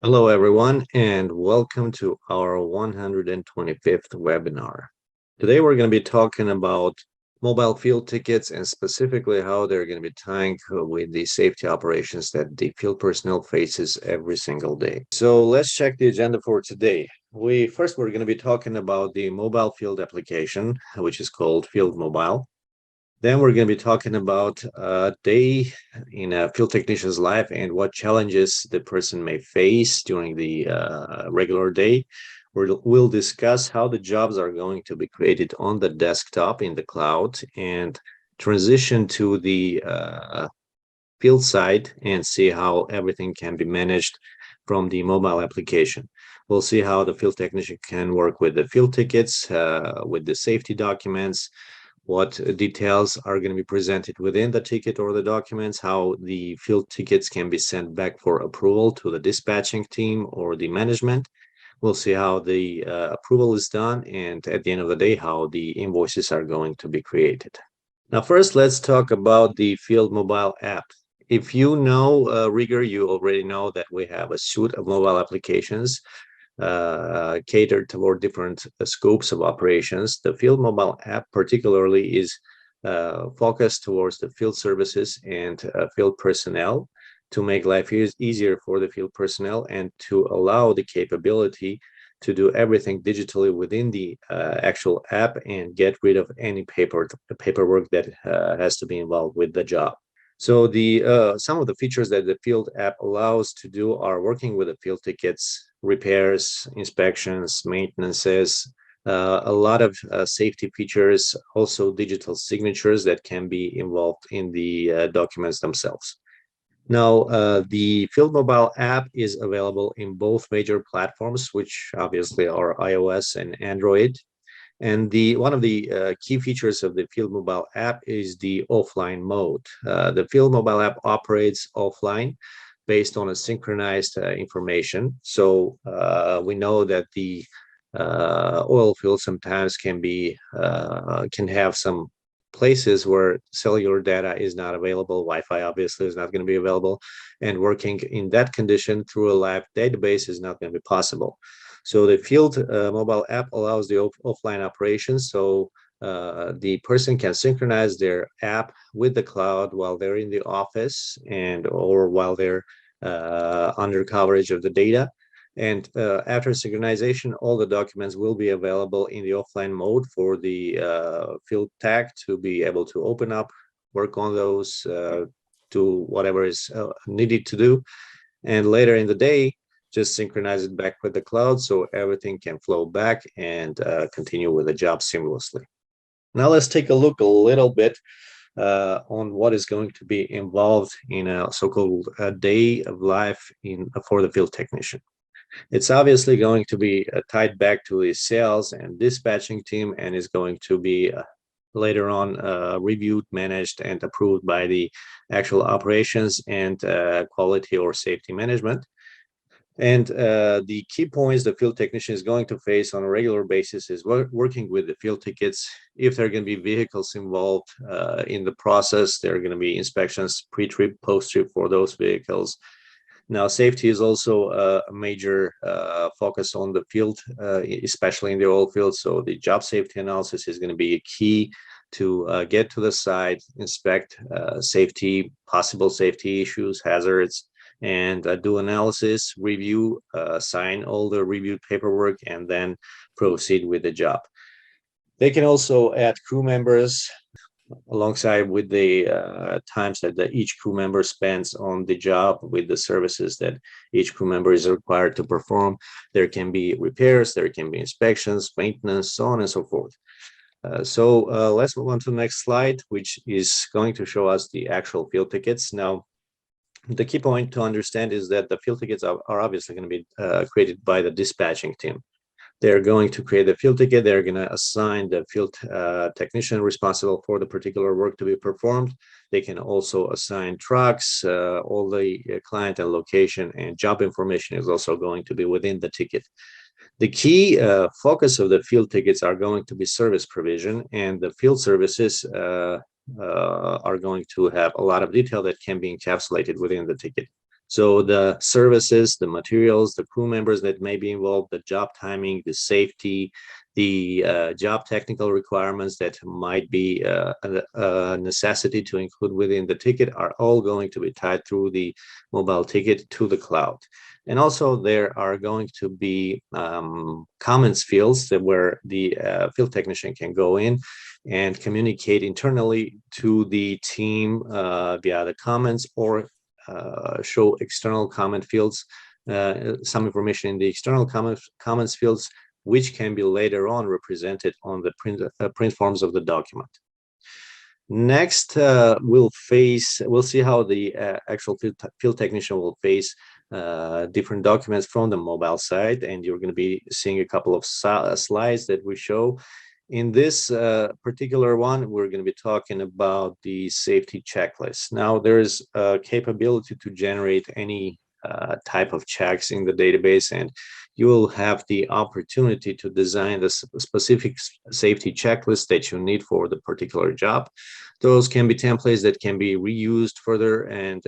Hello, everyone, and welcome to our 125th webinar. Today, we're going to be talking about mobile field tickets and specifically how they're going to be tying with the safety operations that the field personnel faces every single day. So let's check the agenda for today. We're going to be talking about the mobile field application, which is called Field Mobile. Then we're going to be talking about a day in a field technician's life and what challenges the person may face during the regular day. We'll discuss how the jobs are going to be created on the desktop in the cloud and transition to the field side and see how everything can be managed from the mobile application. We'll see how the field technician can work with the field tickets, with the safety documents, what details are going to be presented within the ticket or the documents, how the field tickets can be sent back for approval to the dispatching team or the management. We'll see how the approval is done, and at the end of the day, how the invoices are going to be created. Now, first, let's talk about the Field Mobile app. If you know RigER, you already know that we have a suite of mobile applications catered toward different scopes of operations. The Field Mobile app particularly is focused towards the field services and field personnel to make life easier for the field personnel and to allow the capability to do everything digitally within the actual app and get rid of any paperwork that has to be involved with the job. So the some of the features that the field app allows to do are working with the field tickets, repairs, inspections, maintenances, a lot of safety features, also digital signatures that can be involved in the documents themselves. Now, the Field Mobile app is available in both major platforms, which obviously are iOS and Android. And one of the key features of the Field Mobile app is the offline mode. The Field Mobile app operates offline based on a synchronized information. So we know that the oil field sometimes can have some places where cellular data is not available. Wi-Fi obviously is not going to be available, and working in that condition through a live database is not going to be possible. So the Field Mobile app allows the offline operations. So the person can synchronize their app with the cloud while they're in the office or while they're under coverage of the data. And after synchronization, all the documents will be available in the offline mode for the field tech to be able to open up, work on those, do whatever is needed to do. And later in the day, just synchronize it back with the cloud so everything can flow back and continue with the job seamlessly. Now let's take a look a little bit on what is going to be involved in a so-called day of life for the field technician. It's obviously going to be tied back to the sales and dispatching team and is going to be later on reviewed, managed, and approved by the actual operations and quality or safety management. And the key points the field technician is going to face on a regular basis is working with the field tickets. If there are going to be vehicles involved in the process, there are going to be inspections pre-trip, post-trip for those vehicles. Now, safety is also a major focus on the field, especially in the oil field. So the job safety analysis is going to be a key to get to the site, inspect possible safety issues, hazards, and do analysis, review, sign all the reviewed paperwork, and then proceed with the job. They can also add crew members alongside with the times that each crew member spends on the job with the services that each crew member is required to perform. There can be repairs, there can be inspections, maintenance, so on and so forth. So let's move on to the next slide, which is going to show us the actual field tickets. Now, the key point to understand is that the field tickets are obviously going to be created by the dispatching team. They're going to create the field ticket. They're going to assign the field technician responsible for the particular work to be performed. They can also assign trucks. All the client and location and job information is also going to be within the ticket. The key focus of the field tickets are going to be service provision, and the field services are going to have a lot of detail that can be encapsulated within the ticket. So the services, the materials, the crew members that may be involved, the job timing, the safety, the job technical requirements that might be a necessity to include within the ticket are all going to be tied through the mobile ticket to the cloud. And also there are going to be comments fields where the field technician can go in and communicate internally to the team via the comments, or show external comment fields, some information in the external comments fields, which can be later on represented on the print forms of the document. Next, we'll see how the actual field technician will face different documents from the mobile side, and you're going to be seeing a couple of slides that we show. In this particular one, we're going to be talking about the safety checklist. Now, there's a capability to generate any type of checks in the database, and you will have the opportunity to design the specific safety checklist that you need for the particular job. Those can be templates that can be reused further and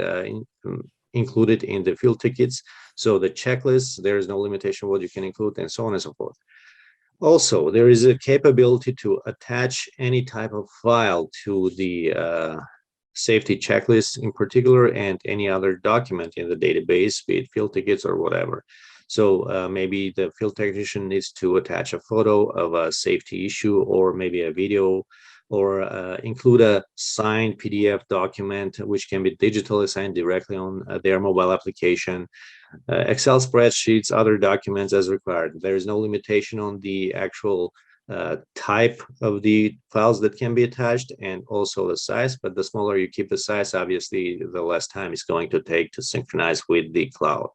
included in the field tickets. So the checklist, there is no limitation what you can include, and so on and so forth. Also, there is a capability to attach any type of file to the safety checklist in particular, and any other document in the database, be it field tickets or whatever. So maybe the field technician needs to attach a photo of a safety issue, or maybe a video, or include a signed PDF document, which can be digitally signed directly on their mobile application. Excel spreadsheets, other documents as required. There is no limitation on the actual type of the files that can be attached, and also the size, but the smaller you keep the size, obviously, the less time it's going to take to synchronize with the cloud.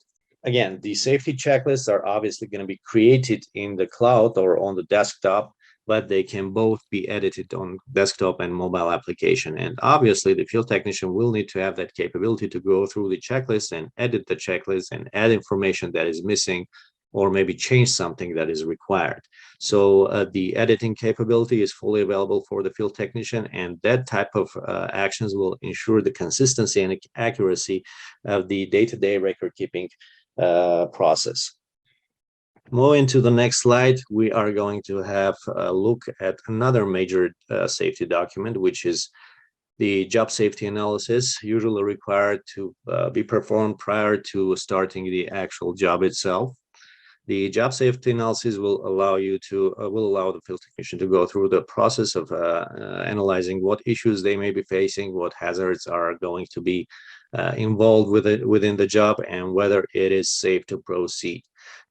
Again, the safety checklists are obviously going to be created in the cloud or on the desktop, but they can both be edited on desktop and mobile application. And obviously, the field technician will need to have that capability to go through the checklist and edit the checklist and add information that is missing, or maybe change something that is required. So the editing capability is fully available for the field technician, and that type of actions will ensure the consistency and accuracy of the day-to-day record keeping process. Moving to the next slide, we are going to have a look at another major safety document, which is the job safety analysis, usually required to be performed prior to starting the actual job itself. The job safety analysis will allow the field technician to go through the process of analyzing what issues they may be facing, what hazards are going to be involved within the job, and whether it is safe to proceed.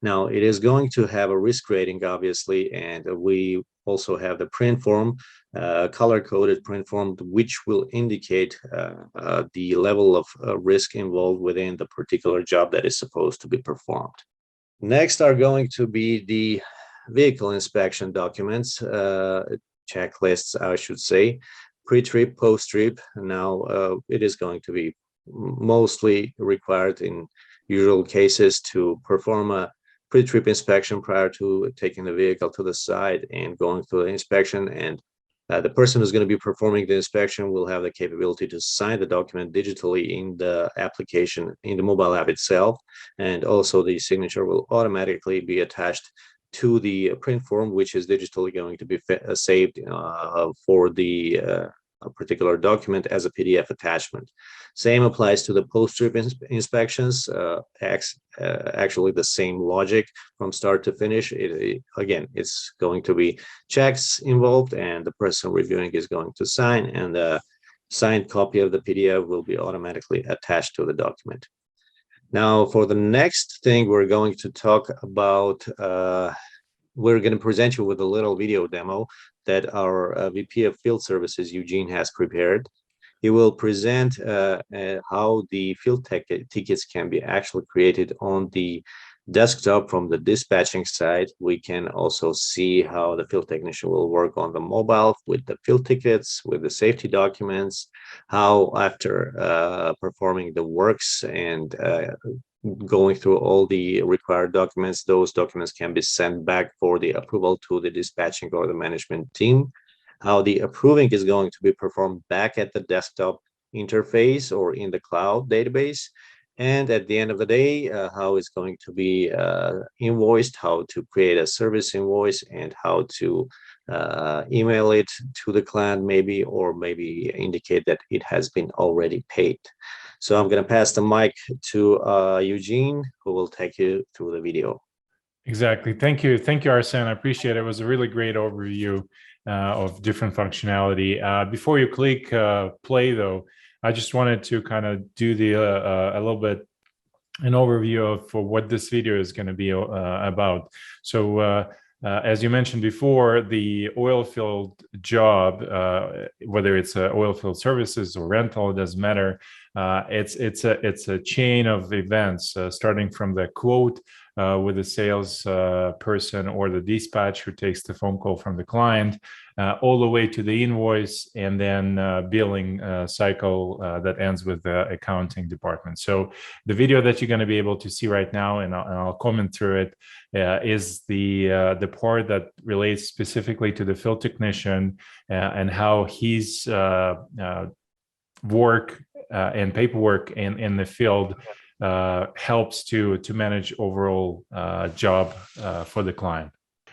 Now, it is going to have a risk rating, obviously, and we also have the print form, color-coded print form, which will indicate the level of risk involved within the particular job that is supposed to be performed. Next are going to be the vehicle inspection documents, checklists, I should say, pre-trip, post-trip. Now, it is going to be mostly required in usual cases to perform a pre-trip inspection prior to taking the vehicle to the site and going through the inspection. And the person who's going to be performing the inspection will have the capability to sign the document digitally in the application, in the mobile app itself. And also the signature will automatically be attached to the print form, which is digitally going to be saved for the particular document as a PDF attachment. Same applies to the post-trip inspections. Actually, the same logic from start to finish. Again, it's going to be checks involved, and the person reviewing is going to sign, and the signed copy of the PDF will be automatically attached to the document. Now, for the next thing, we're going to talk about, we're going to present you with a little video demo that our VP of Field Services, Eugene, has prepared. He will present how the field tickets can be actually created on the desktop from the dispatching side. We can also see how the field technician will work on the mobile with the field tickets, with the safety documents, how after performing the works and going through all the required documents, those documents can be sent back for the approval to the dispatching or the management team, how the approving is going to be performed back at the desktop interface or in the cloud database, And at the end of the day, how it's going to be invoiced, how to create a service invoice, and how to email it to the client maybe, or maybe indicate that it has been already paid. So I'm going to pass the mic to Eugene, who will take you through the video. Exactly. Thank you. Thank you, Arsen. I appreciate it. It was a really great overview of different functionality. Before you click play, though, I just wanted to kind of do a little bit an overview of what this video is going to be about. So as you mentioned before, the oil field job, whether it's oil field services or rental, it doesn't matter. It's a chain of events starting from the quote with the sales person or the dispatch who takes the phone call from the client, all the way to the invoice, and then billing cycle that ends with the accounting department. So the video that you're going to be able to see right now, and I'll comment through it, is the part that relates specifically to the field technician and how his work and paperwork in the field helps to manage overall job for the client.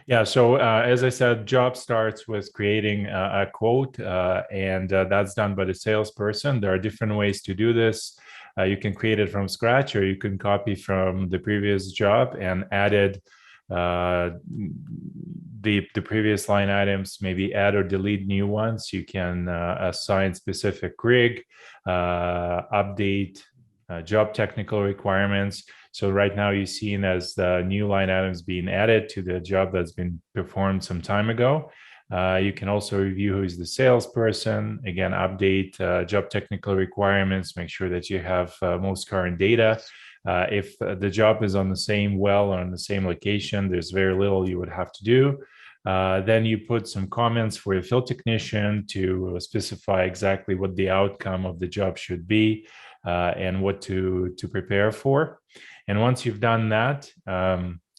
Yeah, so as I said, job starts with creating a quote, and that's done by the salesperson. There are different ways to do this. You can create it from scratch, or you can copy from the previous job and added the previous line items, maybe add or delete new ones. You can assign specific rig, update job technical requirements. So right now you're seeing as the new line items being added to the job that's been performed some time ago. You can also review who is the salesperson, again, update job technical requirements, make sure that you have most current data. If the job is on the same well or on the same location, there's very little you would have to do. Then you put some comments for your field technician to specify exactly what the outcome of the job should be and what to prepare for. And once you've done that,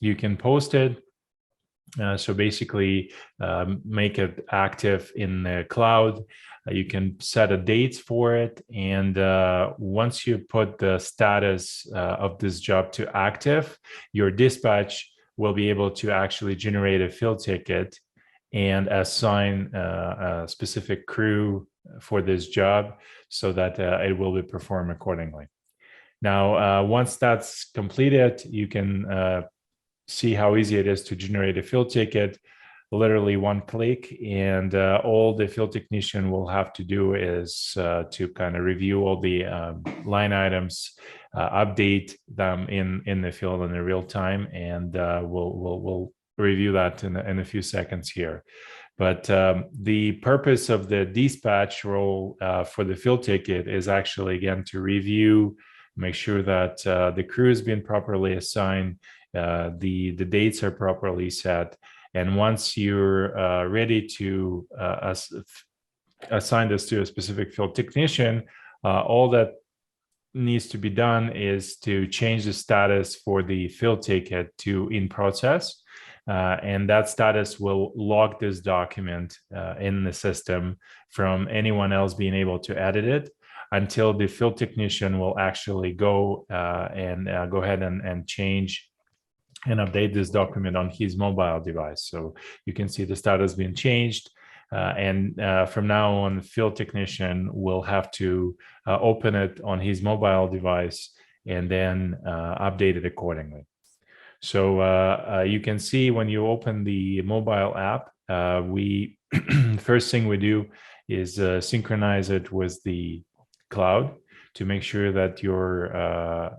you can post it. So basically make it active in the cloud. You can set a date for it. And once you put the status of this job to active, your dispatch will be able to actually generate a field ticket and assign a specific crew for this job so that it will be performed accordingly. Now, once that's completed, you can see how easy it is to generate a field ticket, literally one click, and all the field technician will have to do is to kind of review all the line items, update them in the field in the real time, and we'll review that in a few seconds here. But the purpose of the dispatch role for the field ticket is actually, again, to review, make sure that the crew has been properly assigned, the dates are properly set. And once you're ready to assign this to a specific field technician, all that needs to be done is to change the status for the field ticket to in process. And that status will log this document in the system from anyone else being able to edit it until the field technician will actually go and go ahead and change and update this document on his mobile device. So you can see the status being changed. And from now on, the field technician will have to open it on his mobile device and then update it accordingly. So you can see when you open the mobile app, we first thing we do is synchronize it with the cloud to make sure that your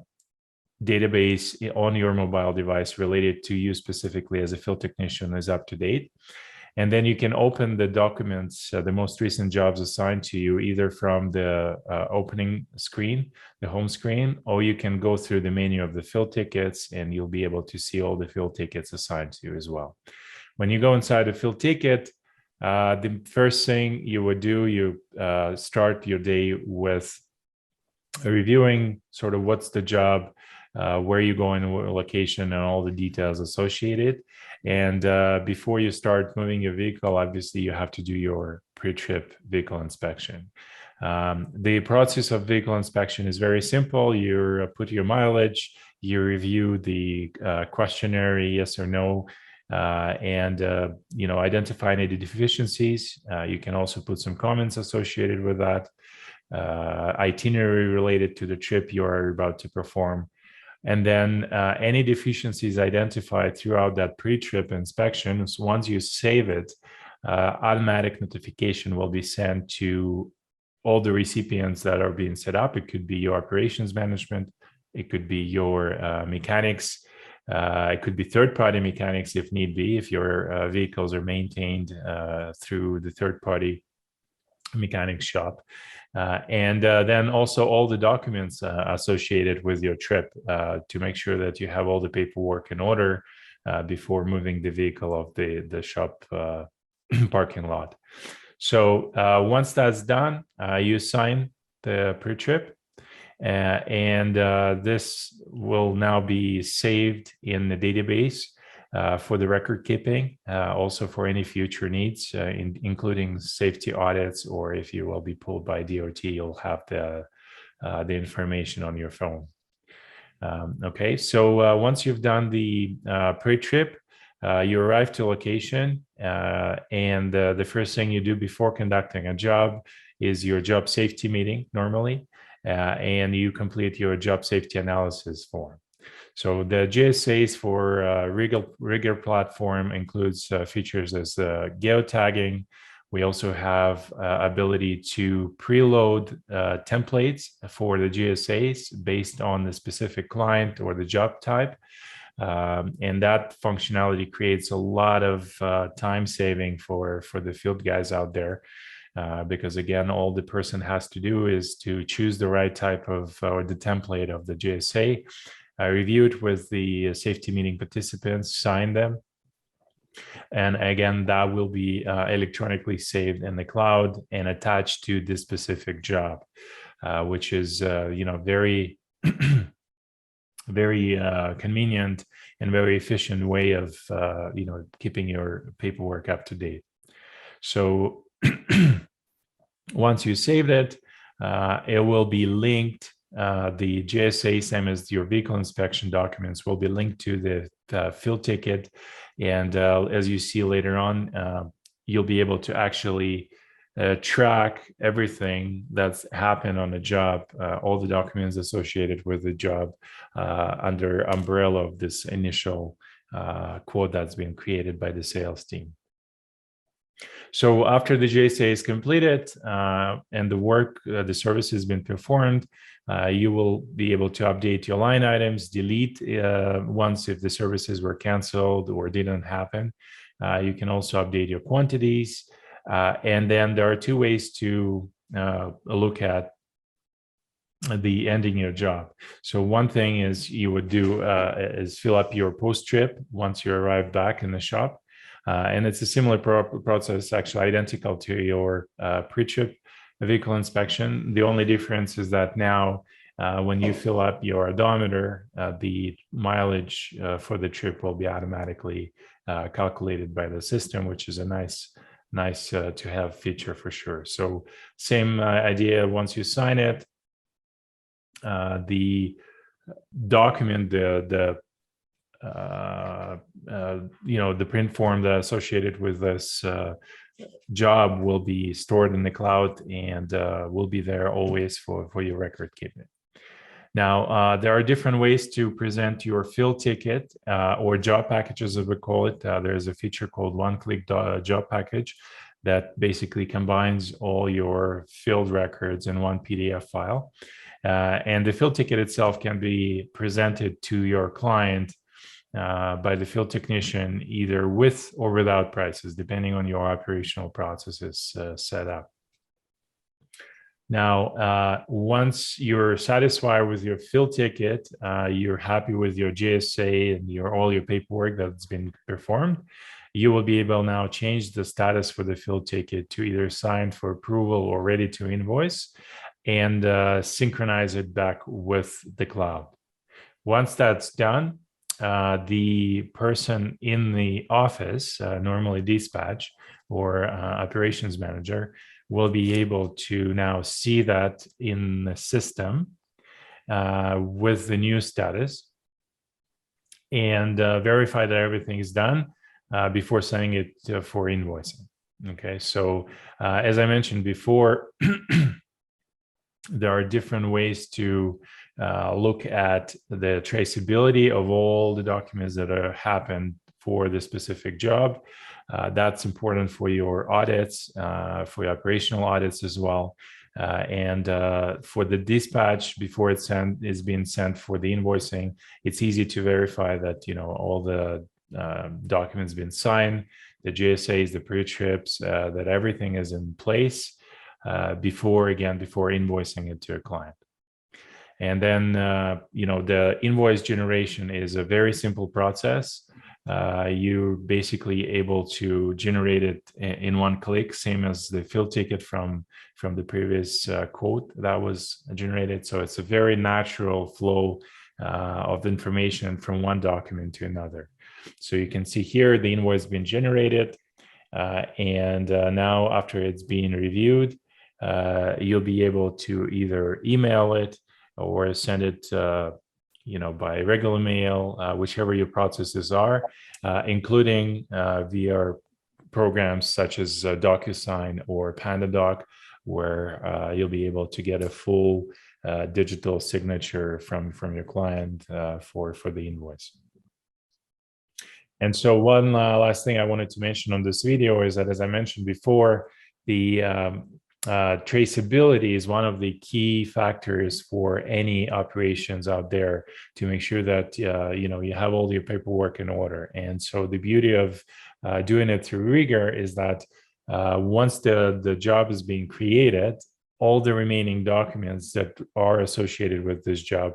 database on your mobile device related to you specifically as a field technician is up to date. And then you can open the documents, the most recent jobs assigned to you, either from the opening screen, the home screen, or you can go through the menu of the field tickets and you'll be able to see all the field tickets assigned to you as well. When you go inside the field ticket, the first thing you would do, you start your day with reviewing sort of what's the job, where you go in, what location, and all the details associated. And before you start moving your vehicle, obviously you have to do your pre-trip vehicle inspection. The process of vehicle inspection is very simple. You put your mileage, you review the questionnaire, yes or no, and identify any deficiencies. You can also put some comments associated with that, itinerary related to the trip you are about to perform. And then any deficiencies identified throughout that pre-trip inspection, once you save it, automatic notification will be sent to all the recipients that are being set up. It could be your operations management, it could be your mechanics, it could be third-party mechanics if need be, if your vehicles are maintained through the third-party mechanic shop. And then also all the documents associated with your trip to make sure that you have all the paperwork in order before moving the vehicle off the shop parking lot. So once that's done, you sign the pre-trip, and this will now be saved in the database for the record keeping, also for any future needs, including safety audits, or if you will be pulled by DOT, you'll have the information on your phone. Okay, so once you've done the pre-trip, you arrive to location, and the first thing you do before conducting a job is your job safety meeting normally, and you complete your job safety analysis form. So the GSAs for RigER platform includes features as geotagging. We also have ability to preload templates for the GSAs based on the specific client or the job type. And that functionality creates a lot of time saving for the field guys out there. Because again, all the person has to do is to choose the right type of or the template of the GSA, review it with the safety meeting participants, sign them, and again, that will be electronically saved in the cloud and attached to this specific job, which is very very convenient and very efficient way of keeping your paperwork up to date. So once you saved it, it will be linked. The GSA, same as your vehicle inspection documents, will be linked to the field ticket. And as you see later on, you'll be able to actually track everything that's happened on the job, all the documents associated with the job under umbrella of this initial quote that's been created by the sales team. So after the GSA is completed and the work, the service has been performed, you will be able to update your line items, delete once if the services were canceled or didn't happen. You can also update your quantities. And then there are two ways to look at the ending your job. So one thing is you would do is fill up your post-trip once you arrive back in the shop. And it's a similar process, actually identical to your pre-trip vehicle inspection. The only difference is that now when you fill up your odometer, the mileage for the trip will be automatically calculated by the system, which is a nice to have feature for sure. So same idea, once you sign it, the document, the print form that associated with this job will be stored in the cloud and will be there always for your record keeping. Now, there are different ways to present your field ticket or job packages, as we call it. There's a feature called one-click job package that basically combines all your field records in one PDF file. And the field ticket itself can be presented to your client by the field technician, either with or without prices, depending on your operational processes set up. Now, once you're satisfied with your field ticket, you're happy with your GSA and all your paperwork that's been performed, you will be able now change the status for the field ticket to either signed for approval or ready to invoice, and synchronize it back with the cloud. Once that's done, the person in the office, normally dispatch or operations manager, will be able to now see that in the system with the new status and verify that everything is done before sending it for invoicing. Okay, so as I mentioned before, there are different ways to look at the traceability of all the documents that have happened for the specific job. That's important for your audits, for your operational audits as well. And for the dispatch, before is being sent for the invoicing, it's easy to verify that all the documents been signed, the GSAs, the pre-trips, that everything is in place before invoicing it to a client. And then the invoice generation is a very simple process. You're basically able to generate it in one click, same as the field ticket from the previous quote that was generated. So it's a very natural flow of information from one document to another. So you can see here the invoice being generated, and now after it's being reviewed, you'll be able to either email it or send it by regular mail, whichever your processes are, including via programs such as DocuSign or PandaDoc, where you'll be able to get a full digital signature from your client for the invoice. And so one last thing I wanted to mention on this video is that, as I mentioned before, the traceability is one of the key factors for any operations out there to make sure that you have all your paperwork in order. And so the beauty of doing it through RigER is that once the job is being created, all the remaining documents that are associated with this job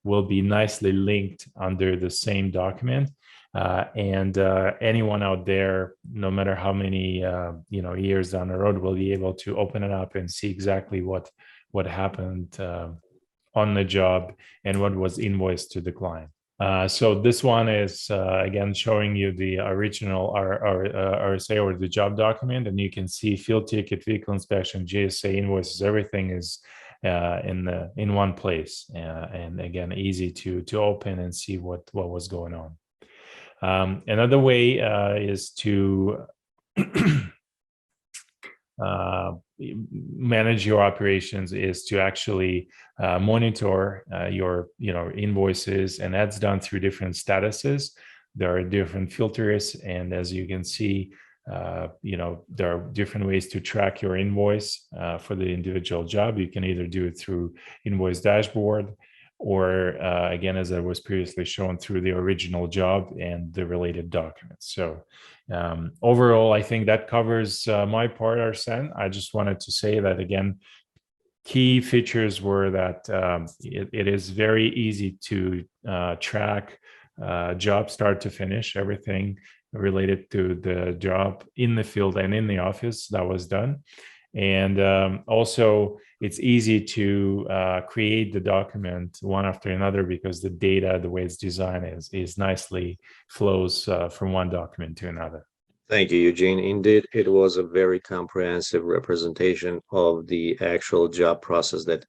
will be nicely linked under the same document. And anyone out there, no matter how many years down the road, will be able to open it up and see exactly what happened on the job and what was invoiced to the client. So this one is again showing you the original RSA or the job document, and you can see field ticket, vehicle inspection, GSA invoices, everything is in one place, and again easy to open and see what was going on. Another way is to manage your operations is to actually monitor your invoices, and that's done through different statuses. There are different filters, and as you can see, there are different ways to track your invoice for the individual job. You can either do it through invoice dashboard, or again, as I was previously shown, through the original job and the related documents. So overall, I think that covers my part, Arsen. I just wanted to say that, again, key features were that it is very easy to track job start to finish, everything related to the job in the field and in the office that was done. And also, it's easy to create the document one after another, because the data, the way it's designed, is nicely flows from one document to another. Thank you, Eugene. Indeed, it was a very comprehensive representation of the actual job process that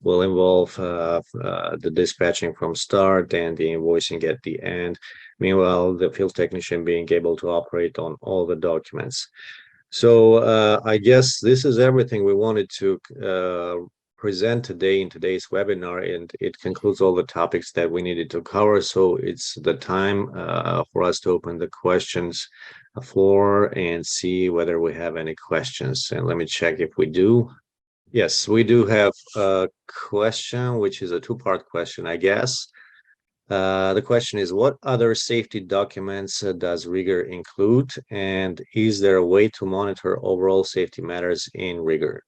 will involve the dispatching from start and the invoicing at the end. Meanwhile, the field technician being able to operate on all the documents. So I guess this is everything we wanted to present today in today's webinar, and it concludes all the topics that we needed to cover. So it's the time for us to open the questions floor and see whether we have any questions. And let me check if we do. Yes, we do have a question, which is a two-part question, I guess. The question is, what other safety documents does RigER include? And is there a way to monitor overall safety matters in RigER?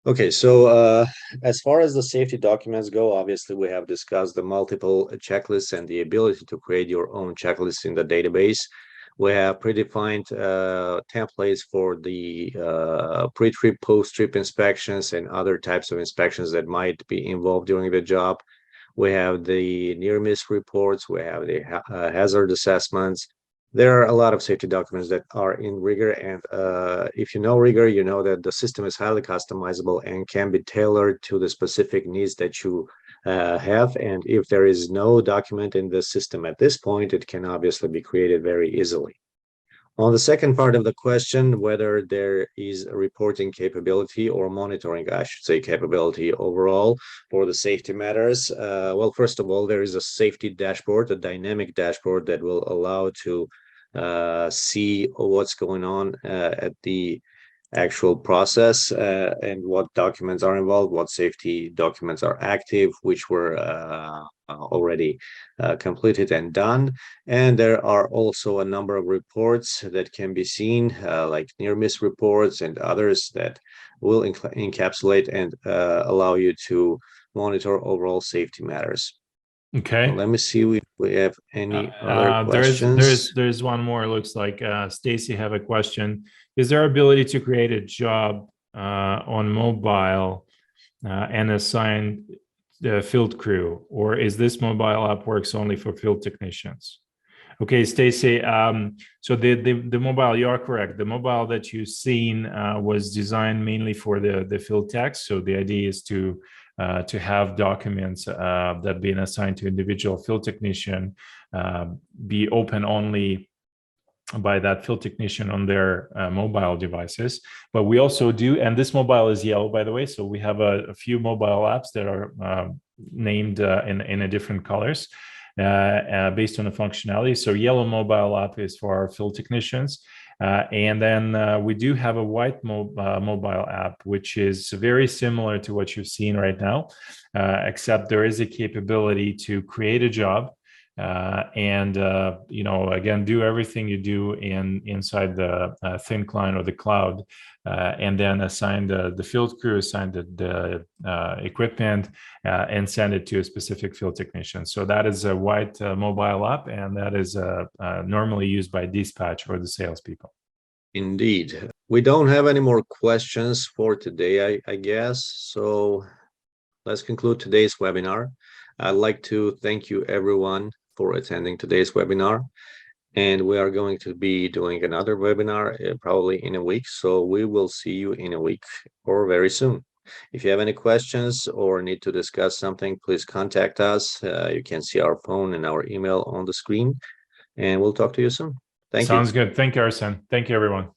Okay, so as far as the safety documents go, obviously we have discussed the multiple checklists and the ability to create your own checklist in the database. We have predefined templates for the pre-trip, post-trip inspections and other types of inspections that might be involved during the job. We have the near-miss reports, we have the hazard assessments, There are a lot of safety documents that are in RigER, and if you know RigER, you know that the system is highly customizable and can be tailored to the specific needs that you have. And if there is no document in the system at this point, it can obviously be created very easily. On the second part of the question, whether there is a reporting capability or monitoring, I should say, capability overall for the safety matters. Well, first of all, there is a safety dashboard, a dynamic dashboard that will allow to see what's going on at the actual process and what documents are involved, what safety documents are active, which were already completed and done. And there are also a number of reports that can be seen, like near miss reports and others that will encapsulate and allow you to monitor overall safety matters. Okay. Let me see if we have any other questions. There's one more. It looks like Stacy have a question. Is there ability to create a job on mobile and assign the field crew, or is this mobile app works only for field technicians? Okay, Stacy. So the mobile, you are correct. The mobile that you've seen was designed mainly for the field techs. So the idea is to have documents that being assigned to individual field technician be open only by that field technician on their mobile devices. But we also do, and this mobile is yellow, by the way. So we have a few mobile apps that are named in a different colors based on the functionality. So yellow mobile app is for our field technicians. And then we do have a white mobile app, which is very similar to what you've seen right now, except there is a capability to create a job and again, do everything you do inside the thin client or the cloud, and then assign the field crew, assign the equipment, and send it to a specific field technician. So that is a white mobile app, and that is normally used by dispatch or the salespeople. Indeed. We don't have any more questions for today, I guess. So let's conclude today's webinar. I'd like to thank you everyone for attending today's webinar. And we are going to be doing another webinar probably in a week. So we will see you in a week or very soon. If you have any questions or need to discuss something, please contact us. You can see our phone and our email on the screen, and we'll talk to you soon. Thank you. Sounds good. Thank you, Arsen. Thank you, everyone.